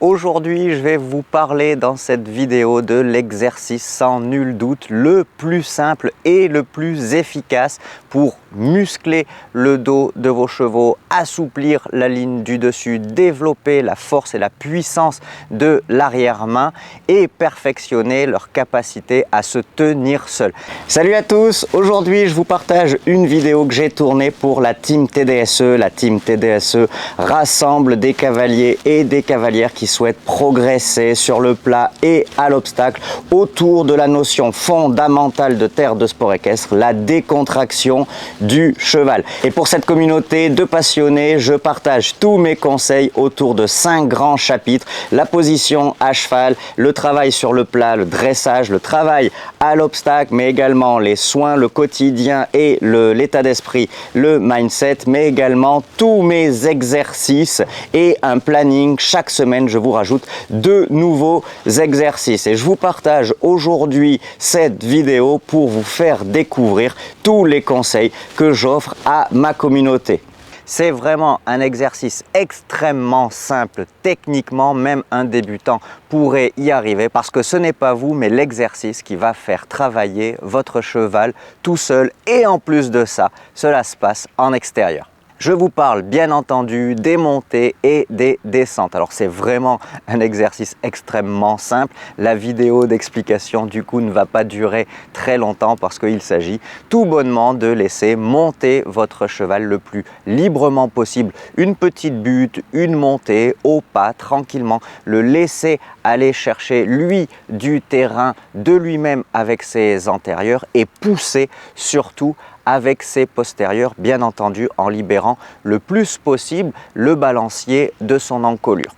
Aujourd'hui, je vais vous parler dans cette vidéo de l'exercice sans nul doute le plus simple et le plus efficace pour muscler le dos de vos chevaux, assouplir la ligne du dessus, développer la force et la puissance de l'arrière-main et perfectionner leur capacité à se tenir seuls. Salut à tous, aujourd'hui je vous partage une vidéo que j'ai tournée pour la Team TDSE. La Team TDSE rassemble des cavaliers et des cavalières qui souhaitent progresser sur le plat et à l'obstacle autour de la notion fondamentale de Terre de Sport Équestre, la décontraction du cheval. Et pour cette communauté de passionnés, je partage tous mes conseils autour de 5 grands chapitres: la position à cheval, le travail sur le plat, le dressage, le travail à l'obstacle, mais également les soins, le quotidien et l'état d'esprit, le mindset, mais également tous mes exercices et un planning. Chaque semaine, je vous rajoute 2 nouveaux exercices et je vous partage aujourd'hui cette vidéo pour vous faire découvrir tous les conseils que j'offre à ma communauté. C'est vraiment un exercice extrêmement simple, techniquement même un débutant pourrait y arriver parce que ce n'est pas vous mais l'exercice qui va faire travailler votre cheval tout seul, et en plus de ça, cela se passe en extérieur. Je vous parle bien entendu des montées et des descentes. Alors c'est vraiment un exercice extrêmement simple. La vidéo d'explication du coup ne va pas durer très longtemps parce qu'il s'agit tout bonnement de laisser monter votre cheval le plus librement possible. Une petite butte, une montée au pas tranquillement, le laisser aller chercher lui du terrain de lui-même avec ses antérieurs et pousser surtout avec ses postérieurs, bien entendu en libérant le plus possible le balancier de son encolure.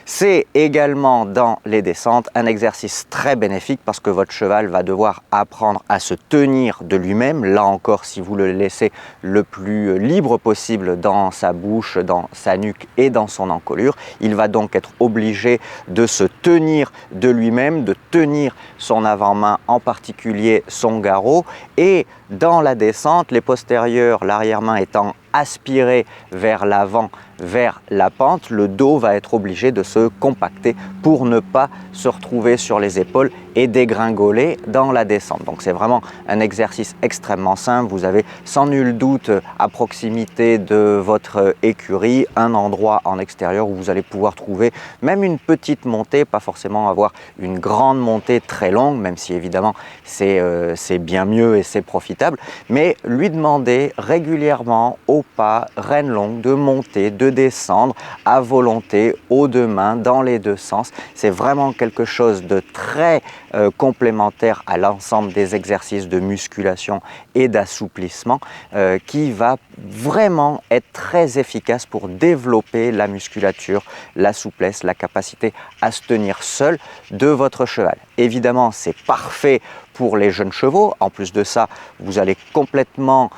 C'est également dans les descentes un exercice très bénéfique parce que votre cheval va devoir apprendre à se tenir de lui-même. Là encore, si vous le laissez le plus libre possible dans sa bouche, dans sa nuque et dans son encolure, il va donc être obligé de se tenir de lui-même, de tenir son avant-main, en particulier son garrot. Et dans la descente, les postérieurs, l'arrière-main étant aspiré vers l'avant, vers la pente, le dos va être obligé de se compacter pour ne pas se retrouver sur les épaules et dégringoler dans la descente. Donc c'est vraiment un exercice extrêmement simple. Vous avez sans nul doute à proximité de votre écurie un endroit en extérieur où vous allez pouvoir trouver même une petite montée, pas forcément avoir une grande montée très longue, même si évidemment c'est bien mieux et c'est profitable, mais lui demander régulièrement au pas, rêne longue, de monter, de descendre à volonté, aux 2 mains, dans les 2 sens. C'est vraiment quelque chose de très complémentaire à l'ensemble des exercices de musculation et d'assouplissement qui va vraiment être très efficace pour développer la musculature, la souplesse, la capacité à se tenir seul de votre cheval. Évidemment, c'est parfait pour les jeunes chevaux. En plus de ça, vous allez complètement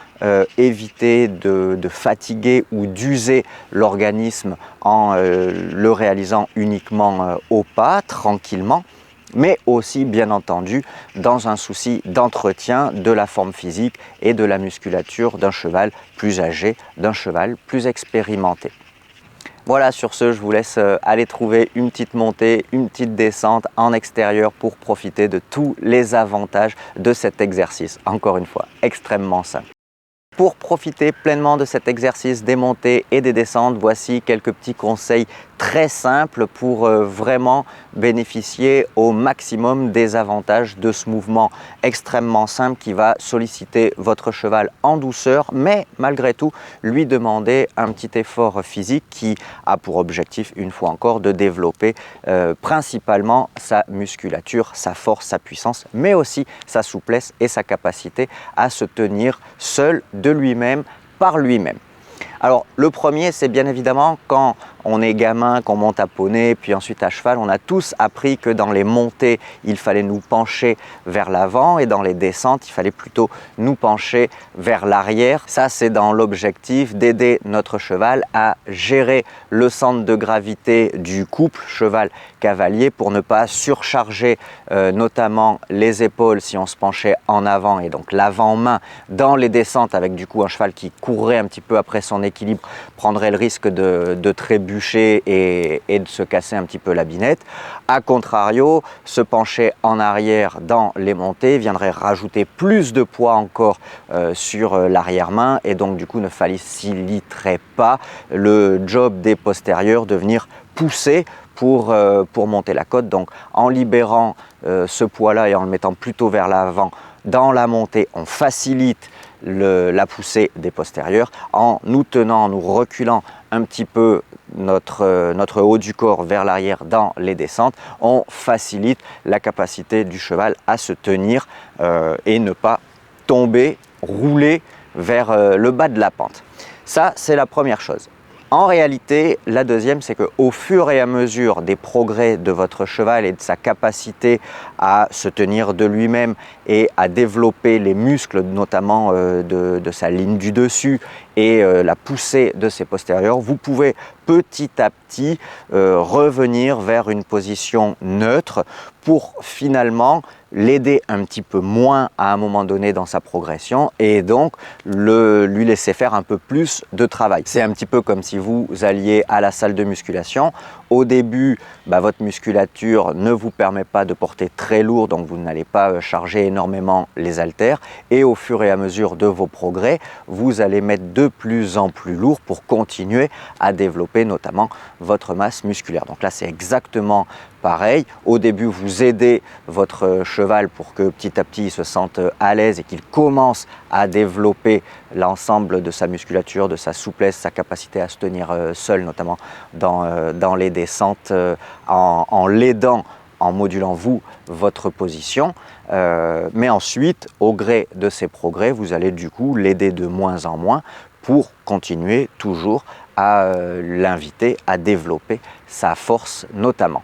éviter de fatiguer ou d'user l'organisme en le réalisant uniquement au pas, tranquillement, mais aussi bien entendu dans un souci d'entretien de la forme physique et de la musculature d'un cheval plus âgé, d'un cheval plus expérimenté. Voilà, sur ce, je vous laisse aller trouver une petite montée, une petite descente en extérieur pour profiter de tous les avantages de cet exercice. Encore une fois, extrêmement simple. Pour profiter pleinement de cet exercice des montées et des descentes, voici quelques petits conseils très simples pour vraiment bénéficier au maximum des avantages de ce mouvement extrêmement simple qui va solliciter votre cheval en douceur, mais malgré tout lui demander un petit effort physique qui a pour objectif, une fois encore, de développer principalement sa musculature, sa force, sa puissance, mais aussi sa souplesse et sa capacité à se tenir seul de lui-même, par lui-même. Alors le premier, c'est bien évidemment quand on est gamin, qu'on monte à poney, puis ensuite à cheval, on a tous appris que dans les montées, il fallait nous pencher vers l'avant et dans les descentes, il fallait plutôt nous pencher vers l'arrière. Ça, c'est dans l'objectif d'aider notre cheval à gérer le centre de gravité du couple cheval-cavalier pour ne pas surcharger notamment les épaules si on se penchait en avant et donc l'avant-main dans les descentes avec du coup un cheval qui courrait un petit peu après son son équilibre prendrait le risque de trébucher et de se casser un petit peu la binette. A contrario, se pencher en arrière dans les montées viendrait rajouter plus de poids encore sur l'arrière-main et donc du coup ne faciliterait pas le job des postérieurs de venir pousser pour monter la côte. Donc en libérant ce poids-là et en le mettant plutôt vers l'avant dans la montée, on facilite la poussée des postérieurs. En nous tenant, en nous reculant un petit peu notre haut du corps vers l'arrière dans les descentes, on facilite la capacité du cheval à se tenir et ne pas tomber, rouler vers le bas de la pente. Ça, c'est la première chose. En réalité, la deuxième, c'est qu'au fur et à mesure des progrès de votre cheval et de sa capacité à se tenir de lui-même et à développer les muscles, notamment de sa ligne du dessus et la poussée de ses postérieurs, vous pouvez petit à petit revenir vers une position neutre pour finalement l'aider un petit peu moins à un moment donné dans sa progression et donc lui laisser faire un peu plus de travail. C'est un petit peu comme si vous alliez à la salle de musculation. Au début, votre musculature ne vous permet pas de porter très lourd, donc vous n'allez pas charger énormément les haltères et au fur et à mesure de vos progrès, vous allez mettre de plus en plus lourd pour continuer à développer notamment votre masse musculaire. Donc là, c'est exactement pareil. Au début, vous aidez votre cheval pour que petit à petit il se sente à l'aise et qu'il commence à développer l'ensemble de sa musculature, de sa souplesse, sa capacité à se tenir seul, notamment dans les descentes, en l'aidant, en modulant votre position. Mais ensuite, au gré de ces progrès, vous allez du coup l'aider de moins en moins pour continuer toujours à l'inviter à développer sa force notamment.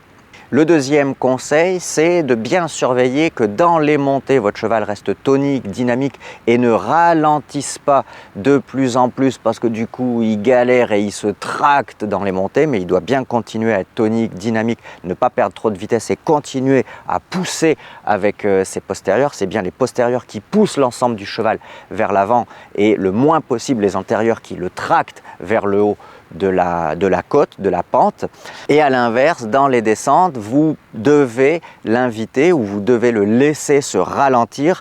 Le deuxième conseil, c'est de bien surveiller que dans les montées, votre cheval reste tonique, dynamique et ne ralentisse pas de plus en plus parce que du coup, il galère et il se tracte dans les montées, mais il doit bien continuer à être tonique, dynamique, ne pas perdre trop de vitesse et continuer à pousser avec ses postérieurs. C'est bien les postérieurs qui poussent l'ensemble du cheval vers l'avant et le moins possible les antérieurs qui le tractent vers le haut de la côte, de la pente. Et à l'inverse, dans les descentes, vous devez l'inviter ou vous devez le laisser se ralentir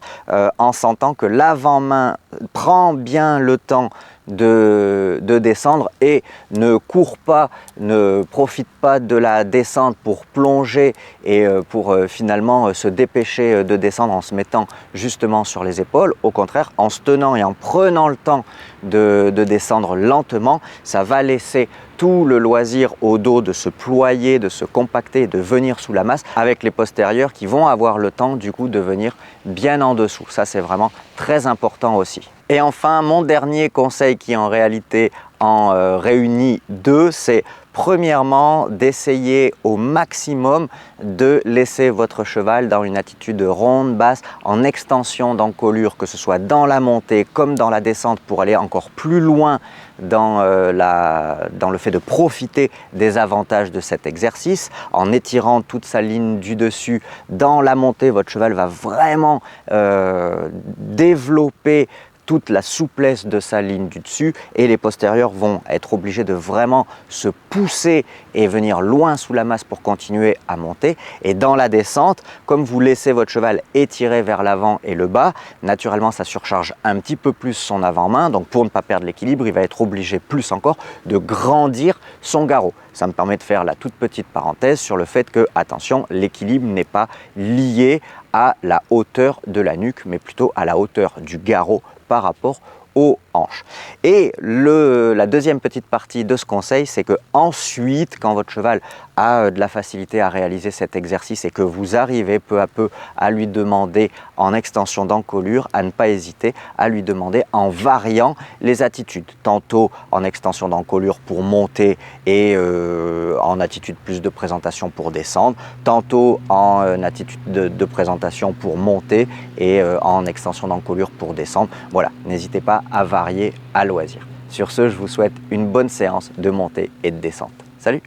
en sentant que l'avant-main prend bien le temps de descendre et ne court pas, ne profite pas de la descente pour plonger et pour finalement se dépêcher de descendre en se mettant justement sur les épaules. Au contraire, en se tenant et en prenant le temps de descendre lentement, ça va laisser tout le loisir au dos de se ployer, de se compacter, de venir sous la masse avec les postérieurs qui vont avoir le temps du coup de venir bien en dessous. Ça, c'est vraiment très important aussi. Et enfin, mon dernier conseil qui en réalité en réunit deux, c'est premièrement d'essayer au maximum de laisser votre cheval dans une attitude ronde, basse, en extension d'encolure, que ce soit dans la montée comme dans la descente pour aller encore plus loin dans le fait de profiter des avantages de cet exercice. En étirant toute sa ligne du dessus dans la montée, votre cheval va vraiment développer toute la souplesse de sa ligne du dessus et les postérieurs vont être obligés de vraiment se pousser et venir loin sous la masse pour continuer à monter. Et dans la descente, comme vous laissez votre cheval étirer vers l'avant et le bas, naturellement ça surcharge un petit peu plus son avant-main. Donc pour ne pas perdre l'équilibre, il va être obligé plus encore de grandir son garrot. Ça me permet de faire la toute petite parenthèse sur le fait que, attention, l'équilibre n'est pas lié à la hauteur de la nuque, mais plutôt à la hauteur du garrot par rapport aux hanches. Et la deuxième petite partie de ce conseil, c'est que ensuite, quand votre cheval a de la facilité à réaliser cet exercice et que vous arrivez peu à peu à lui demander en extension d'encolure, à ne pas hésiter à lui demander en variant les attitudes. Tantôt en extension d'encolure pour monter et en attitude plus de présentation pour descendre. Tantôt en attitude de présentation pour monter et en extension d'encolure pour descendre. Voilà, n'hésitez pas à varier à loisir. Sur ce, je vous souhaite une bonne séance de montée et de descente. Salut!